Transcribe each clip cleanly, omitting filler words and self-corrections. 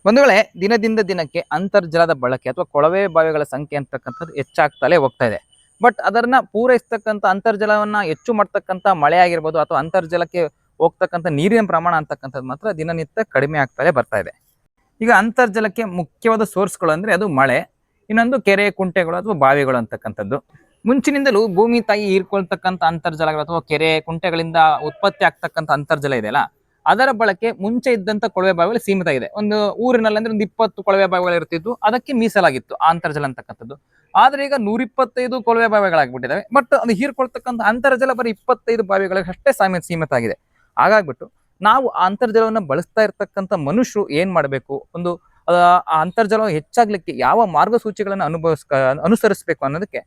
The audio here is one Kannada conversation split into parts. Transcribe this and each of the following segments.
ಒಂದು ವೇಳೆ ದಿನದಿಂದ ದಿನಕ್ಕೆ ಅಂತರ್ಜಲದ ಬಳಕೆ ಅಥವಾ ಕೊಳವೆ ಬಾವಿಗಳ ಸಂಖ್ಯೆ ಅಂತಕ್ಕಂಥದ್ದು ಹೆಚ್ಚಾಗ್ತಲೇ ಹೋಗ್ತಾ ಇದೆ. ಬಟ್ ಅದನ್ನ ಪೂರೈಸ್ತಕ್ಕಂಥ ಅಂತರ್ಜಲವನ್ನ ಹೆಚ್ಚು ಮಾಡ್ತಕ್ಕಂಥ ಮಳೆ ಆಗಿರ್ಬೋದು ಅಥವಾ ಅಂತರ್ಜಲಕ್ಕೆ ಹೋಗ್ತಕ್ಕಂಥ ನೀರಿನ ಪ್ರಮಾಣ ಅಂತಕ್ಕಂಥದ್ದು ಮಾತ್ರ ದಿನನಿತ್ಯ ಕಡಿಮೆ ಆಗ್ತಲೇ ಬರ್ತಾ ಇದೆ. ಈಗ ಅಂತರ್ಜಲಕ್ಕೆ ಮುಖ್ಯವಾದ ಸೋರ್ಸ್ಗಳು ಅಂದ್ರೆ ಅದು ಮಳೆ, ಇನ್ನೊಂದು ಕೆರೆ ಕುಂಟೆಗಳು ಅಥವಾ ಬಾವಿಗಳು ಅಂತಕ್ಕಂಥದ್ದು. ಮುಂಚಿನಿಂದಲೂ ಭೂಮಿ ತಾಯಿ ಹೀರ್ಕೊಳ್ತಕ್ಕಂಥ ಅಂತರ್ಜಲಗಳು ಅಥವಾ ಕೆರೆ ಕುಂಟೆಗಳಿಂದ ಉತ್ಪತ್ತಿ ಆಗ್ತಕ್ಕಂಥ ಅಂತರ್ಜಲ ಇದೆಯಲ್ಲ, ಅದರ ಬಳಕೆ ಮುಂಚೆ ಇದ್ದಂತ ಕೊಳವೆ ಬಾವಿಗಳು ಸೀಮಿತ ಇದೆ. ಒಂದು ಊರಿನಲ್ಲಿ ಅಂದ್ರೆ ಒಂದು 20 ಕೊಳವೆ ಬಾವಿಗಳು ಇರ್ತಿದ್ವು, ಅದಕ್ಕೆ ಮೀಸಲಾಗಿತ್ತು ಆ ಅಂತರ್ಜಲ ಅಂತಕ್ಕಂಥದ್ದು. ಆದ್ರೆ ಈಗ 125 ಕೊಳವೆ ಬಾವಿಗಳಾಗ್ಬಿಟ್ಟಿದಾವೆ. ಬಟ್ ಅದು ಹೀರ್ಕೊಳ್ತಕ್ಕಂಥ ಅಂತರ್ಜಲ ಬರೀ 25 ಬಾವಿಗಳಿಗೆ ಅಷ್ಟೇ ಸೀಮಿತ ಆಗಿದೆ. ಹಾಗಾಗ್ಬಿಟ್ಟು ನಾವು ಆ ಅಂತರ್ಜಲವನ್ನು ಬಳಸ್ತಾ ಇರ್ತಕ್ಕಂಥ ಮನುಷ್ಯರು ಏನ್ ಮಾಡಬೇಕು, ಒಂದು ಆ ಅಂತರ್ಜಲ ಹೆಚ್ಚಾಗ್ಲಿಕ್ಕೆ ಯಾವ ಮಾರ್ಗಸೂಚಿಗಳನ್ನು ಅನುಸರಿಸಬೇಕು ಅನ್ನೋದಕ್ಕೆ,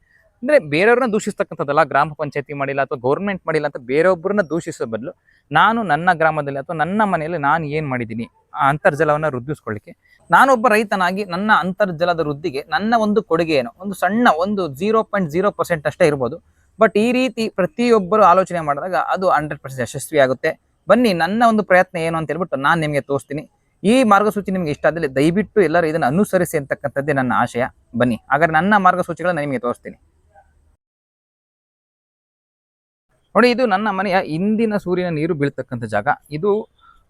ಅಂದ್ರೆ ಬೇರೆಯವ್ರನ್ನ ದೂಷಿಸ್ತಕ್ಕಂಥದ್ದಲ್ಲ, ಗ್ರಾಮ ಪಂಚಾಯತಿ ಮಾಡಿಲ್ಲ ಅಥವಾ ಗೌರ್ಮೆಂಟ್ ಮಾಡಿಲ್ಲ ಅಂತ ಬೇರೆಯೊಬ್ಬರನ್ನ ದೂಷಿಸೋ ಬದಲು ನಾನು ನನ್ನ ಗ್ರಾಮದಲ್ಲಿ ಅಥವಾ ನನ್ನ ಮನೆಯಲ್ಲಿ ನಾನು ಏನ್ ಮಾಡಿದ್ದೀನಿ ಆ ಅಂತರ್ಜಲವನ್ನ ವೃದ್ಧಿಸ್ಕೊಳ್ಳಿಕ್ಕೆ, ನಾನೊಬ್ಬ ರೈತನಾಗಿ ನನ್ನ ಅಂತರ್ಜಲದ ವೃದ್ಧಿಗೆ ನನ್ನ ಒಂದು ಕೊಡುಗೆ ಏನು, ಒಂದು ಸಣ್ಣ ಒಂದು 0.0% ಅಷ್ಟೇ ಇರ್ಬೋದು. ಬಟ್ ಈ ರೀತಿ ಪ್ರತಿಯೊಬ್ಬರು ಆಲೋಚನೆ ಮಾಡಿದಾಗ ಅದು 100% ಯಶಸ್ವಿ ಆಗುತ್ತೆ. ಬನ್ನಿ ನನ್ನ ಒಂದು ಪ್ರಯತ್ನ ಏನು ಅಂತ ಹೇಳ್ಬಿಟ್ಟು ನಾನು ನಿಮಗೆ ತೋರಿಸ್ತೀನಿ. ಈ ಮಾರ್ಗಸೂಚಿ ನಿಮ್ಗೆ ಇಷ್ಟ ಆದಲ್ಲಿ ದಯವಿಟ್ಟು ಎಲ್ಲರೂ ಇದನ್ನು ಅನುಸರಿಸಿ ಅಂತಕ್ಕಂಥದ್ದೇ ನನ್ನ ಆಶಯ. ಬನ್ನಿ ಹಾಗಾದ್ರೆ ನನ್ನ ಮಾರ್ಗಸೂಚಿಗಳನ್ನ ನಿಮಗೆ ತೋರಿಸ್ತೀನಿ. ನೋಡಿ, ಇದು ನನ್ನ ಮನೆಯ ಇಂದಿನ ಸೂರ್ಯನ ನೀರು ಬೀಳ್ತಕ್ಕಂಥ ಜಾಗ. ಇದು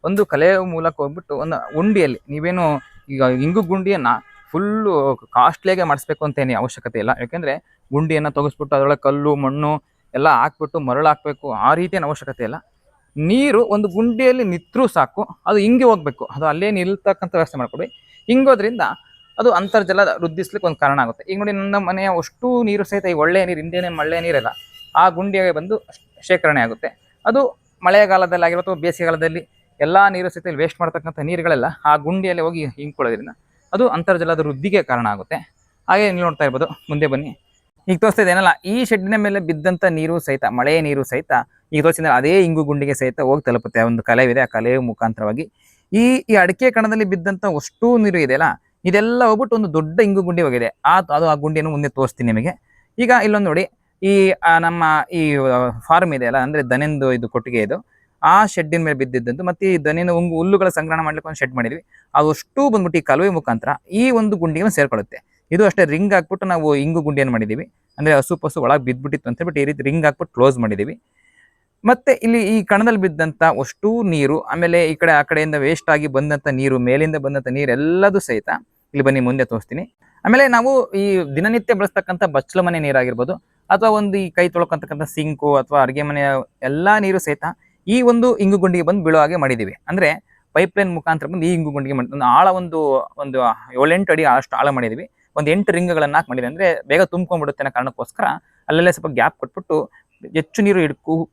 ಒಂದು ಕಲೆಯ ಮೂಲಕ ಹೋಗ್ಬಿಟ್ಟು ಒಂದು ಗುಂಡಿಯಲ್ಲಿ, ನೀವೇನು ಈಗ ಇಂಗು ಗುಂಡಿಯನ್ನ ಫುಲ್ಲು ಕಾಸ್ಟ್ಲಿಯಾಗೆ ಮಾಡಿಸ್ಬೇಕು ಅಂತ ಏನೇ ಅವಶ್ಯಕತೆ ಇಲ್ಲ. ಯಾಕೆಂದ್ರೆ ಗುಂಡಿಯನ್ನ ತೆಗೆಸ್ಬಿಟ್ಟು ಅದರೊಳಗೆ ಕಲ್ಲು ಮಣ್ಣು ಎಲ್ಲ ಹಾಕ್ಬಿಟ್ಟು ಮರಳು ಹಾಕ್ಬೇಕು, ಆ ರೀತಿಯ ಅವಶ್ಯಕತೆ ಇಲ್ಲ. ನೀರು ಒಂದು ಗುಂಡಿಯಲ್ಲಿ ನಿತ್ರೂ ಸಾಕು, ಅದು ಹಿಂಗೆ ಹೋಗ್ಬೇಕು, ಅದು ಅಲ್ಲೇ ನಿಲ್ತಕ್ಕಂಥ ವ್ಯವಸ್ಥೆ ಮಾಡ್ಕೊಡಿ. ಹಿಂಗೋದ್ರಿಂದ ಅದು ಅಂತರ್ಜಲ ವೃದ್ಧಿಸ್ಲಿಕ್ಕೆ ಒಂದು ಕಾರಣ ಆಗುತ್ತೆ. ಈಗ ನೋಡಿ, ನನ್ನ ಮನೆಯ ಅಷ್ಟು ನೀರು ಸಹಿತ ಈ ಒಳ್ಳೆಯ ನೀರು, ಹಿಂದೇನೆ ಮಳೆ ನೀರೆಲ್ಲ ಆ ಗುಂಡಿಗೆ ಬಂದು ಶೇಖರಣೆ ಆಗುತ್ತೆ. ಅದು ಮಳೆಗಾಲದಲ್ಲಿ ಆಗಿರೋ ಅಥವಾ ಬೇಸಿಗೆಗಾಲದಲ್ಲಿ ಎಲ್ಲ ನೀರು ಸಹಿತ ವೇಸ್ಟ್ ಮಾಡ್ತಕ್ಕಂಥ ನೀರುಗಳೆಲ್ಲ ಆ ಗುಂಡಿಯಲ್ಲಿ ಹೋಗಿ ಹಿಂಕೊಳ್ಳೋದ್ರಿಂದ ಅದು ಅಂತರ್ಜಲದ ವೃದ್ಧಿಗೆ ಕಾರಣ ಆಗುತ್ತೆ. ಹಾಗೆ ನೀವು ನೋಡ್ತಾ ಇರ್ಬೋದು, ಮುಂದೆ ಬನ್ನಿ. ಈಗ ತೋರಿಸ್ತಾ ಇದೇನಲ್ಲ, ಈ ಶೆಡ್ಡಿನ ಮೇಲೆ ಬಿದ್ದಂಥ ನೀರು ಸಹಿತ, ಮಳೆಯ ನೀರು ಸಹಿತ ಈಗ ತೋರಿಸಿದ್ರೆ ಅದೇ ಇಂಗು ಗುಂಡಿಗೆ ಸಹಿತ ಹೋಗಿ ತಲುಪುತ್ತೆ. ಒಂದು ಕಲೆವಿದೆ, ಆ ಕಲೆಯ ಮುಖಾಂತರವಾಗಿ ಈ ಈ ಅಡಿಕೆ ಕಣದಲ್ಲಿ ಬಿದ್ದಂಥ ಅಷ್ಟು ನೀರು ಇದೆಯಲ್ಲ, ಇದೆಲ್ಲ ಹೋಗ್ಬಿಟ್ಟು ಒಂದು ದೊಡ್ಡ ಇಂಗು ಗುಂಡಿ ಹೋಗಿದೆ. ಅದು ಆ ಗುಂಡಿಯನ್ನು ಮುಂದೆ ತೋರಿಸ್ತೀನಿ ನಿಮಗೆ. ಈಗ ಇಲ್ಲೊಂದು ನೋಡಿ, ಈ ನಮ್ಮ ಈ ಫಾರ್ಮ್ ಇದೆಯಲ್ಲ, ಅಂದ್ರೆ ದನಿಂದು ಇದು ಕೊಟ್ಟಿಗೆ, ಇದು ಆ ಶೆಡ್ಡಿನ ಮೇಲೆ ಬಿದ್ದಿದ್ದಂತು. ಮತ್ತೆ ಈ ದನಿನ ಹುಲ್ಲುಗಳ ಸಂಗ್ರಹಣ ಮಾಡ್ಲಿಕ್ಕೆ ಒಂದು ಶೆಡ್ ಮಾಡಿದ್ವಿ. ಅದಷ್ಟು ಬಂದ್ಬಿಟ್ಟು ಈ ಕಾಲುವೆ ಮುಖಾಂತರ ಈ ಒಂದು ಗುಂಡಿಗೆ ಸೇರ್ಕೊಳ್ಳುತ್ತೆ. ಇದು ಅಷ್ಟೇ ರಿಂಗ್ ಹಾಕ್ಬಿಟ್ಟು ನಾವು ಇಂಗು ಗುಂಡಿಯನ್ನು ಮಾಡಿದೀವಿ. ಅಂದ್ರೆ ಹಸು ಪಸು ಒಳಗೆ ಬಿದ್ದ್ಬಿಟ್ಟಿತ್ತು ಅಂತ ಹೇಳ್ಬಿಟ್ಟು ಈ ರೀತಿ ರಿಂಗ್ ಹಾಕ್ಬಿಟ್ಟು ಕ್ಲೋಸ್ ಮಾಡಿದೀವಿ. ಮತ್ತೆ ಇಲ್ಲಿ ಈ ಕಣದಲ್ಲಿ ಬಿದ್ದಂತ ಅಷ್ಟು ನೀರು, ಆಮೇಲೆ ಈ ಕಡೆ ಆ ಕಡೆಯಿಂದ ವೇಸ್ಟ್ ಆಗಿ ಬಂದಂತ ನೀರು, ಮೇಲಿಂದ ಬಂದಂತ ನೀರು ಎಲ್ಲದೂ ಸಹಿತ ಇಲ್ಲಿ ಬನ್ನಿ ಮುಂದೆ ತೋರಿಸ್ತೀನಿ. ಆಮೇಲೆ ನಾವು ಈ ದಿನನಿತ್ಯ ಬಳಸ್ತಕ್ಕಂಥ ಬಚ್ಚಲ ಮನೆ ನೀರಾಗಿರ್ಬೋದು ಅಥವಾ ಒಂದು ಈ ಕೈ ತೊಳ್ಕೊಂತಕ್ಕಂಥ ಸಿಂಕು ಅಥವಾ ಅಡುಗೆ ಮನೆಯ ಎಲ್ಲಾ ನೀರು ಸಹಿತ ಈ ಒಂದು ಇಂಗು ಗುಂಡಿಗೆ ಬಂದು ಬೀಳೋ ಹಾಗೆ ಮಾಡಿದೀವಿ. ಅಂದ್ರೆ ಪೈಪ್ ಲೈನ್ ಮುಖಾಂತರ ಬಂದು ಈ ಇಂಗು ಗುಂಡಿಗೆ ಒಂದು ಆಳ ಒಂದು 7-8 ಅಡಿ ಅಷ್ಟು ಆಳ ಮಾಡಿದೀವಿ. ಒಂದು 8 ರಿಂಗ್ಗಳನ್ನ ಹಾಕಿ ಮಾಡಿದ್ವಿ. ಅಂದ್ರೆ ಬೇಗ ತುಂಬ್ಕೊಂಡ್ಬಿಡುತ್ತೆ ಅನ್ನೋ ಕಾರಣಕ್ಕೋಸ್ಕರ ಅಲ್ಲೆಲ್ಲ ಸ್ವಲ್ಪ ಗ್ಯಾಪ್ ಕೊಟ್ಬಿಟ್ಟು ಹೆಚ್ಚು ನೀರು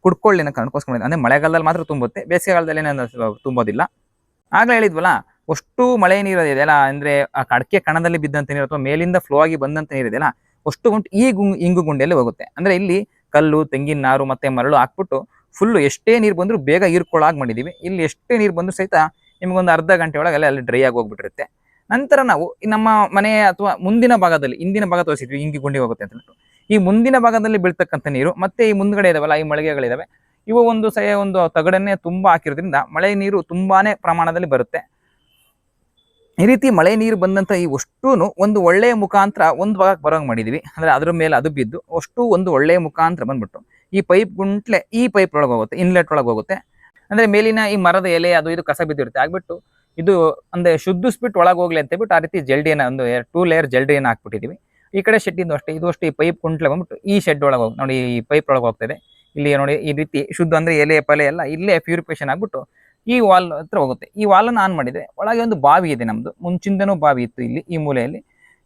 ಕುಡ್ಕೊಳ್ಳಿ ಅನ್ನೋ ಕಾರಣಕ್ಕೋಸ್ಕರ ಮಾಡಿದ್ವಿ. ಅಂದ್ರೆ ಮಳೆಗಾಲದಲ್ಲಿ ಮಾತ್ರ ತುಂಬುತ್ತೆ, ಬೇಸಿಗೆಗಾಲದಲ್ಲಿ ತುಂಬೋದಿಲ್ಲ. ಆಗ್ಲೇ ಹೇಳಿದ್ವಲ್ಲ, ಅಷ್ಟು ಮಳೆ ನೀರು ಇದೆಯಲ್ಲ, ಅಂದ್ರೆ ಆ ಅಡಕೆ ಕಣದಲ್ಲಿ ಬಿದ್ದಂತ ನೀರು ಅಥವಾ ಮೇಲಿಂದ ಫ್ಲೋ ಆಗಿ ಬಂದಂತ ನೀರು ಇದೆಯಲ್ಲ, ಅಷ್ಟು ಗುಂಟು ಈ ಇಂಗು ಗುಂಡಿಯಲ್ಲಿ ಹೋಗುತ್ತೆ. ಅಂದ್ರೆ ಇಲ್ಲಿ ಕಲ್ಲು, ತೆಂಗಿನ ನಾರು ಮತ್ತೆ ಮರಳು ಹಾಕ್ಬಿಟ್ಟು ಫುಲ್ಲು ಎಷ್ಟೇ ನೀರು ಬಂದರೂ ಬೇಗ ಹೀರ್ಕೊಳ್ಳಾಗಿ ಮಾಡಿದೀವಿ. ಇಲ್ಲಿ ಎಷ್ಟೇ ನೀರು ಬಂದರೂ ಸಹಿತ ನಿಮಗೊಂದು ಅರ್ಧ ಗಂಟೆ ಒಳಗೆ ಅಲ್ಲಿ ಡ್ರೈ ಆಗಿ ಹೋಗ್ಬಿಟ್ಟಿರುತ್ತೆ. ನಂತರ ನಾವು ನಮ್ಮ ಮನೆ ಅಥವಾ ಮುಂದಿನ ಭಾಗದಲ್ಲಿ, ಹಿಂದಿನ ಭಾಗ ತೋರಿಸಿದ್ವಿ ಇಂಗಿ ಗುಂಡಿ ಹೋಗುತ್ತೆ ಅಂತ ಹೇಳ್ಬಿಟ್ಟು, ಈ ಮುಂದಿನ ಭಾಗದಲ್ಲಿ ಬೀಳ್ತಕ್ಕಂಥ ನೀರು ಮತ್ತೆ ಈ ಮುಂದ್ಗಡೆ ಇದಾವಲ್ಲ, ಈ ಮಳಿಗೆಗಳಿದಾವೆ, ಇವು ಒಂದು ತಗಡನ್ನೇ ತುಂಬಾ ಹಾಕಿರೋದ್ರಿಂದ ಮಳೆ ನೀರು ತುಂಬಾನೇ ಪ್ರಮಾಣದಲ್ಲಿ ಬರುತ್ತೆ. ಈ ರೀತಿ ಮಳೆ ನೀರು ಬಂದಂತ ಈ ಅಷ್ಟೂನು ಒಂದು ಒಳ್ಳೆಯ ಮುಖಾಂತರ ಒಂದು ಭಾಗಕ್ಕೆ ಬರೋಂಗ್ ಮಾಡಿದೀವಿ. ಅಂದ್ರೆ ಅದ್ರ ಮೇಲೆ ಅದು ಬಿದ್ದು ಅಷ್ಟು ಒಂದು ಒಳ್ಳೆಯ ಮುಖಾಂತರ ಬಂದ್ಬಿಟ್ಟು ಈ ಪೈಪ್ ಗುಂಟ್ಲೆ ಈ ಪೈಪ್ ಒಳಗೆ ಹೋಗುತ್ತೆ, ಇನ್ಲೆಟ್ ಒಳಗೆ ಹೋಗುತ್ತೆ. ಅಂದ್ರೆ ಮೇಲಿನ ಈ ಮರದ ಎಲೆ ಅದು ಇದು ಕಸ ಬಿದ್ದಿರುತ್ತೆ, ಆಗ್ಬಿಟ್ಟು ಇದು ಅಂದ್ರೆ ಶುದ್ಧಿಸ್ಬಿಟ್ಟು ಒಳಗೆ ಹೋಗ್ಲಿ ಅಂತ ಹೇಳ್ಬಿಟ್ಟು ಆ ರೀತಿ ಜಲ್ಡಿಯನ್ನ ಒಂದು 2 ಲೇಯರ್ ಜಲ್ಡಿಯನ್ನ ಹಾಕ್ಬಿಟ್ಟಿದೀವಿ. ಈ ಕಡೆ ಶೆಡ್ಡಿಂದು ಅಷ್ಟೇ, ಇದು ಅಷ್ಟೇ ಈ ಪೈಪ್ ಕುಂಟ್ಲೆ ಬಂದ್ಬಿಟ್ಟು ಈ ಶೆಡ್ ಒಳಗೆ ಹೋಗಿ ನೋಡಿ, ಈ ಪೈಪ್ ಒಳಗೆ ಹೋಗ್ತದೆ. ಇಲ್ಲಿ ನೋಡಿ ಈ ರೀತಿ ಶುದ್ಧ ಅಂದ್ರೆ ಎಲೆ ಪಲೆ ಎಲ್ಲ ಇಲ್ಲೇ ಪ್ಯೂರಿಫಿಕೇಶನ್ ಆಗ್ಬಿಟ್ಟು ಈ ವಾಲ್ ಹತ್ರ ಹೋಗುತ್ತೆ. ಈ ವಾಲನ್ನು ಆನ್ ಮಾಡಿದ್ರೆ ಒಳಗೆ ಒಂದು ಬಾವಿ ಇದೆ, ನಮ್ದು ಮುಂಚಿಂದನೂ ಬಾವಿ ಇತ್ತು ಇಲ್ಲಿ ಈ ಮೂಲೆಯಲ್ಲಿ,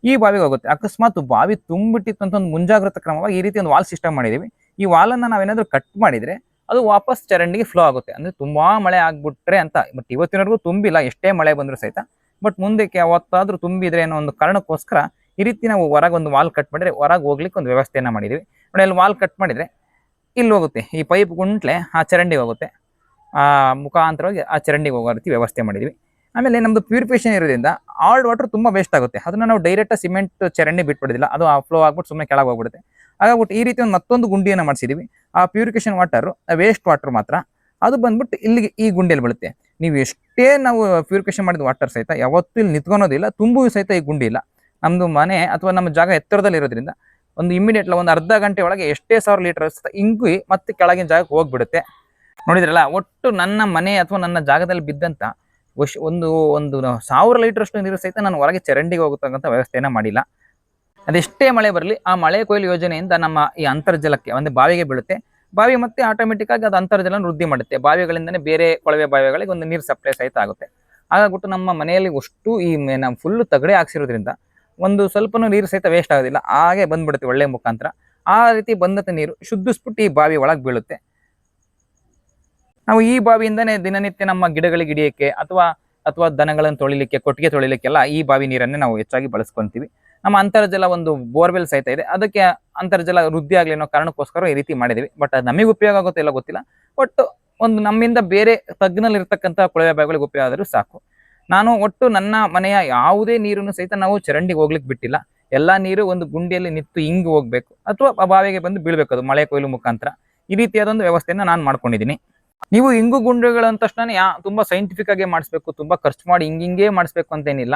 ಈ ಬಾವಿಗೆ ಹೋಗುತ್ತೆ. ಅಕಸ್ಮಾತ್ ಬಾವಿ ತುಂಬಿಟ್ಟಿತ್ತು ಅಂತ ಒಂದು ಮುಂಜಾಗ್ರತಾ ಕ್ರಮವಾಗಿ ಈ ರೀತಿ ಒಂದು ವಾಲ್ ಸಿಸ್ಟಮ್ ಮಾಡಿದೀವಿ. ಈ ವಾಲನ್ನು ನಾವೇನಾದ್ರೂ ಕಟ್ ಮಾಡಿದ್ರೆ ಅದು ವಾಪಸ್ ಚರಂಡಿಗೆ ಫ್ಲೋ ಆಗುತ್ತೆ. ಅಂದ್ರೆ ತುಂಬಾ ಮಳೆ ಆಗ್ಬಿಟ್ರೆ ಅಂತ. ಬಟ್ ಇವತ್ತಿನವರೆಗೂ ತುಂಬಿಲ್ಲ, ಎಷ್ಟೇ ಮಳೆ ಬಂದರೂ ಸಹಿತ. ಬಟ್ ಮುಂದಕ್ಕೆ ಯಾವತ್ತಾದ್ರೂ ತುಂಬಿದ್ರೆ ಅನ್ನೋ ಒಂದು ಕಾರಣಕ್ಕೋಸ್ಕರ ಈ ರೀತಿ ನಾವು ಹೊರಗೆ ಒಂದು ವಾಲ್ ಕಟ್ ಮಾಡಿದ್ರೆ ಹೊರಗೆ ಹೋಗ್ಲಿಕ್ಕೆ ಒಂದು ವ್ಯವಸ್ಥೆಯನ್ನ ಮಾಡಿದೀವಿ. ನೋಡಿ, ಅಲ್ಲಿ ವಾಲ್ ಕಟ್ ಮಾಡಿದ್ರೆ ಇಲ್ಲಿ ಹೋಗುತ್ತೆ, ಈ ಪೈಪ್ ಗುಂಟ್ಲೆ ಆ ಚರಂಡಿಗೆ ಹೋಗುತ್ತೆ, ಆ ಮುಖಾಂತರವಾಗಿ ಆ ಚರಂಡಿಗೆ ಹೋಗೋ ರೀತಿ ವ್ಯವಸ್ಥೆ ಮಾಡಿದ್ವಿ. ಆಮೇಲೆ ನಮ್ದು ಪ್ಯೂರಿಫಿಕೇಶನ್ ಇರೋದ್ರಿಂದ ಆಲ್ಡ್ ವಾಟರ್ ತುಂಬಾ ವೇಸ್ಟ್ ಆಗುತ್ತೆ. ಅದನ್ನ ನಾವು ಡೈರೆಕ್ಟ್ ಸಿಮೆಂಟ್ ಚರಂಡಿ ಬಿಟ್ಬಿಡೋದಿಲ್ಲ, ಅದು ಆ ಫ್ಲೋ ಆಗ್ಬಿಟ್ಟು ಸುಮ್ಮನೆ ಕೆಳಗೆ ಹೋಗ್ಬಿಡುತ್ತೆ. ಹಾಗಾಗ್ಬಿಟ್ಟು ಈ ರೀತಿ ಒಂದು ಮತ್ತೊಂದು ಗುಂಡಿಯನ್ನು ಮಾಡಿಸಿದೀವಿ. ಆ ಪ್ಯೂರಿಫಿಕೇಶನ್ ವಾಟರ್ ವೇಸ್ಟ್ ವಾಟರ್ ಮಾತ್ರ ಅದು ಬಂದ್ಬಿಟ್ಟು ಇಲ್ಲಿಗೆ ಈ ಗುಂಡಿಯಲ್ಲಿ ಬೀಳುತ್ತೆ. ನೀವು ಎಷ್ಟೇ ನಾವು ಪ್ಯೂರಿಫಿಕೇಶನ್ ಮಾಡಿದ ವಾಟರ್ ಸಹಿತ ಯಾವತ್ತೂ ಇಲ್ಲಿ ನಿಂತ್ಕೊಳೋದಿಲ್ಲ, ತುಂಬೂ ಸಹಿತ ಈ ಗುಂಡಿ ಇಲ್ಲ. ನಮ್ಮದು ಮನೆ ಅಥವಾ ನಮ್ಮ ಜಾಗ ಎತ್ತರದಲ್ಲಿ ಇರೋದ್ರಿಂದ ಒಂದು ಇಮಿಡಿಯೇಟ್ಲಿ ಒಂದು ಅರ್ಧ ಗಂಟೆ ಒಳಗೆ ಎಷ್ಟೇ 1000 ಲೀಟರ್ ಇಂಗಿ ಮತ್ತೆ ಕೆಳಗಿನ ಜಾಗಕ್ಕೆ ಹೋಗ್ಬಿಡುತ್ತೆ. ನೋಡಿದ್ರಲ್ಲ, ಒಟ್ಟು ನನ್ನ ಮನೆ ಅಥವಾ ನನ್ನ ಜಾಗದಲ್ಲಿ ಬಿದ್ದಂತ ಒಂದು 1000 ಲೀಟರ್ ಅಷ್ಟು ನೀರು ಸಹಿತ ನಾನು ಹೊರಗೆ ಚರಂಡಿಗೆ ಹೋಗತಕ್ಕಂಥ ವ್ಯವಸ್ಥೆಯನ್ನ ಮಾಡಿಲ್ಲ. ಅದೆಷ್ಟೇ ಮಳೆ ಬರಲಿ, ಆ ಮಳೆ ಕೊಯ್ಲು ಯೋಜನೆಯಿಂದ ನಮ್ಮ ಈ ಅಂತರ್ಜಲಕ್ಕೆ ಒಂದು ಬಾವಿಗೆ ಬೀಳುತ್ತೆ. ಬಾವಿ ಮತ್ತೆ ಆಟೋಮೆಟಿಕ್ ಆಗಿ ಅದು ಅಂತರ್ಜಲ ವೃದ್ಧಿ ಮಾಡುತ್ತೆ. ಬಾವಿಗಳಿಂದನೇ ಬೇರೆ ಕೊಳವೆ ಬಾವಿಗಳಿಗೆ ಒಂದು ನೀರು ಸಪ್ಲೈ ಸಹಿತ ಆಗುತ್ತೆ. ಹಾಗಾಗ್ಬಿಟ್ಟು ನಮ್ಮ ಮನೆಯಲ್ಲಿ ಅಷ್ಟು ಈ ನಾವು ಫುಲ್ ತಗಡೆ ಹಾಕ್ಸಿರೋದ್ರಿಂದ ಒಂದು ಸ್ವಲ್ಪನೂ ನೀರು ಸಹಿತ ವೇಸ್ಟ್ ಆಗೋದಿಲ್ಲ, ಹಾಗೆ ಬಂದ್ಬಿಡುತ್ತೆ ಒಳ್ಳೆ ಮುಖಾಂತರ. ಆ ರೀತಿ ಬಂದಂತ ನೀರು ಶುದ್ಧಿಸ್ಬಿಟ್ಟು ಈ ಬಾವಿ ಒಳಗೆ ಬೀಳುತ್ತೆ. ನಾವು ಈ ಬಾವಿಯಿಂದನೇ ದಿನನಿತ್ಯ ನಮ್ಮ ಗಿಡಗಳಿಗೆ ಹಿಡಿಯಕ್ಕೆ ಅಥವಾ ದನಗಳನ್ನು ತೊಳಿಲಿಕ್ಕೆ, ಕೊಟ್ಟಿಗೆ ತೊಳಿಲಿಕ್ಕೆಲ್ಲ ಈ ಬಾವಿ ನೀರನ್ನೇ ನಾವು ಹೆಚ್ಚಾಗಿ ಬಳಸ್ಕೊಂತೀವಿ. ನಮ್ಮ ಅಂತರ್ಜಲ ಒಂದು ಬೋರ್ವೆಲ್ ಸಹಿತ ಇದೆ, ಅದಕ್ಕೆ ಅಂತರ್ಜಲ ವೃದ್ಧಿ ಆಗಲಿ ಅನ್ನೋ ಕಾರಣಕ್ಕೋಸ್ಕರ ಈ ರೀತಿ ಮಾಡಿದೀವಿ. ಬಟ್ ಅದು ನಮಗೆ ಉಪಯೋಗ ಆಗುತ್ತೆ ಇಲ್ಲ ಗೊತ್ತಿಲ್ಲ. ಬಟ್ ಒಂದು ನಮ್ಮಿಂದ ಬೇರೆ ತಗ್ಗಿನಲ್ಲಿ ಇರ್ತಕ್ಕಂಥ ಕೊಳವೆ ಬಾವಿಗಳಿಗೆ ಉಪಯೋಗ ಆದರೂ ಸಾಕು. ನಾನು ಒಟ್ಟು ನನ್ನ ಮನೆಯ ಯಾವುದೇ ನೀರನ್ನು ಸಹಿತ ನಾವು ಚರಂಡಿಗೆ ಹೋಗ್ಲಿಕ್ಕೆ ಬಿಟ್ಟಿಲ್ಲ. ಎಲ್ಲಾ ನೀರು ಒಂದು ಗುಂಡಿಯಲ್ಲಿ ನಿಂತು ಹಿಂಗ್ ಹೋಗ್ಬೇಕು ಅಥವಾ ಬಾವಿಗೆ ಬಂದು ಬೀಳ್ಬೇಕು, ಅದು ಮಳೆ ಕೊಯ್ಲು ಮುಖಾಂತರ. ಈ ರೀತಿಯಾದೊಂದು ವ್ಯವಸ್ಥೆಯನ್ನು ನಾನು ಮಾಡ್ಕೊಂಡಿದ್ದೀನಿ. ನೀವು ಇಂಗು ಗುಂಡಿಗಳು ಅಂದ ತಕ್ಷಣ ತುಂಬಾ ಸೈಂಟಿಫಿಕ್ ಆಗಿ ಮಾಡಿಸ್ಬೇಕು, ತುಂಬಾ ಖರ್ಚು ಮಾಡಿ ಹಿಂಗೆ ಮಾಡಿಸ್ಬೇಕು ಅಂತೇನಿಲ್ಲ.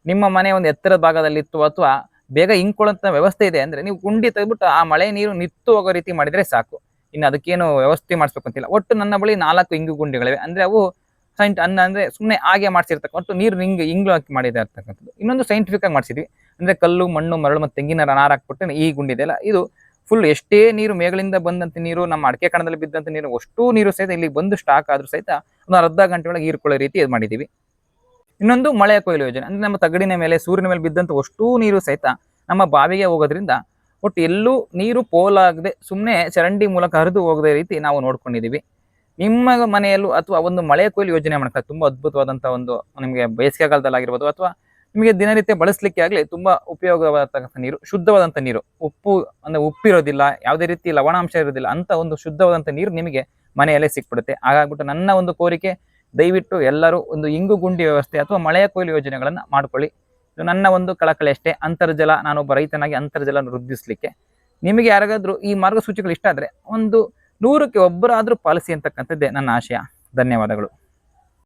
ನಿಮ್ಮ ಮನೆ ಒಂದು ಎತ್ತರದ ಭಾಗದಲ್ಲಿತ್ತು ಅಥವಾ ಬೇಗ ಹಿಂಕೊಳ್ಳೋಂಥ ವ್ಯವಸ್ಥೆ ಇದೆ ಅಂದ್ರೆ ನೀವು ಗುಂಡಿ ತೆಗೆದ್ಬಿಟ್ಟು ಆ ಮಳೆ ನೀರು ನಿತ್ತು ಹೋಗೋ ರೀತಿ ಮಾಡಿದ್ರೆ ಸಾಕು. ಇನ್ನು ಅದಕ್ಕೇನು ವ್ಯವಸ್ಥೆ ಮಾಡಿಸ್ಬೇಕು ಅಂತಿಲ್ಲ. ಒಟ್ಟು ನನ್ನ ಬಳಿ 4 ಇಂಗು ಗುಂಡಿಗಳಿವೆ. ಅಂದ್ರೆ ಅವು ಅಂದ್ರೆ ಸುಮ್ಮನೆ ಹಾಗೆ ಮಾಡಿಸಿರ್ತಕ್ಕ, ಒಟ್ಟು ನೀರು ಇಂಗ್ಲು ಹಾಕಿ ಮಾಡಿದೆ ಇರ್ತಕ್ಕಂಥದ್ದು. ಇನ್ನೊಂದು ಸೈಂಟಿಫಿಕ್ ಆಗಿ ಮಾಡಿಸಿದ್ವಿ, ಅಂದ್ರೆ ಕಲ್ಲು, ಮಣ್ಣು, ಮರಳು ಮತ್ತು ತೆಂಗಿನ ನಾರು ಹಾಕ್ಬಿಟ್ಟು ಈ ಗುಂಡಿ ಇದೆಯಲ್ಲ, ಇದು ಫುಲ್ ಎಷ್ಟೇ ನೀರು ಮೇಗಳಿಂದ ಬಂದಂತ ನೀರು, ನಮ್ಮ ಅಡಿಕೆ ಕಣದಲ್ಲಿ ಬಿದ್ದಂತ ನೀರು, ಅಷ್ಟೂ ನೀರು ಸಹಿತ ಇಲ್ಲಿ ಬಂದು ಸ್ಟಾಕ್ ಆದ್ರೂ ಸಹಿತ ಒಂದು ಅರ್ಧ ಗಂಟೆ ಒಳಗೆ ಹೀರ್ಕೊಳ್ಳೋ ರೀತಿ ಇದು ಮಾಡಿದೀವಿ. ಇನ್ನೊಂದು ಮಳೆ ಕೊಯ್ಲು ಯೋಜನೆ, ಅಂದ್ರೆ ನಮ್ಮ ತಗಡಿನ ಮೇಲೆ, ಸೂರ್ಯನ ಮೇಲೆ ಬಿದ್ದಂತ ಅಷ್ಟೂ ನೀರು ಸಹಿತ ನಮ್ಮ ಬಾವಿಗೆ ಹೋಗೋದ್ರಿಂದ ಒಟ್ಟು ಎಲ್ಲೂ ನೀರು ಪೋಲಾಗದೆ ಸುಮ್ಮನೆ ಚರಂಡಿ ಮೂಲಕ ಹರಿದು ಹೋಗದ ರೀತಿ ನಾವು ನೋಡ್ಕೊಂಡಿದೀವಿ. ನಿಮ್ಮ ಮನೆಯಲ್ಲೂ ಅಥವಾ ಒಂದು ಮಳೆ ಕೊಯ್ಲು ಯೋಜನೆ ಮಾಡ್ತಾರೆ, ತುಂಬಾ ಅದ್ಭುತವಾದಂತ ಒಂದು, ನಿಮಗೆ ಬೇಸಿಗೆಗಾಲದಲ್ಲಿ ಆಗಿರ್ಬೋದು ಅಥವಾ ನಿಮಗೆ ದಿನನಿತ್ಯ ಬಳಸಲಿಕ್ಕೆ ಆಗಲಿ ತುಂಬಾ ಉಪಯೋಗವಾದಂಥ ನೀರು, ಶುದ್ಧವಾದಂಥ ನೀರು, ಉಪ್ಪಿರೋದಿಲ್ಲ, ಯಾವುದೇ ರೀತಿ ಲವಣಾಂಶ ಇರೋದಿಲ್ಲ ಅಂತ ಒಂದು ಶುದ್ಧವಾದಂಥ ನೀರು ನಿಮಗೆ ಮನೆಯಲ್ಲೇ ಸಿಕ್ಬಿಡುತ್ತೆ. ಹಾಗಾಗ್ಬಿಟ್ಟು ನನ್ನ ಒಂದು ಕೋರಿಕೆ, ದಯವಿಟ್ಟು ಎಲ್ಲರೂ ಒಂದು ಇಂಗು ಗುಂಡಿ ವ್ಯವಸ್ಥೆ ಅಥವಾ ಮಳೆಯ ಕೊಯ್ಲು ಯೋಜನೆಗಳನ್ನ ಮಾಡ್ಕೊಳ್ಳಿ. ಇದು ನನ್ನ ಒಂದು ಕಳಕಳಿ ಅಷ್ಟೇ. ಅಂತರ್ಜಲ, ನಾನೊಬ್ಬ ರೈತನಾಗಿ ಅಂತರ್ಜಲ ವೃದ್ಧಿಸಲಿಕ್ಕೆ ನಿಮಗೆ ಯಾರಿಗಾದ್ರೂ ಈ ಮಾರ್ಗಸೂಚಿಗಳು ಇಷ್ಟ ಆದ್ರೆ ಒಂದು 100ಕ್ಕೆ ಒಬ್ಬರಾದ್ರೂ ಪಾಲಿಸಿ ಅಂತಕ್ಕಂಥದ್ದೇ ನನ್ನ ಆಶಯ. ಧನ್ಯವಾದಗಳು.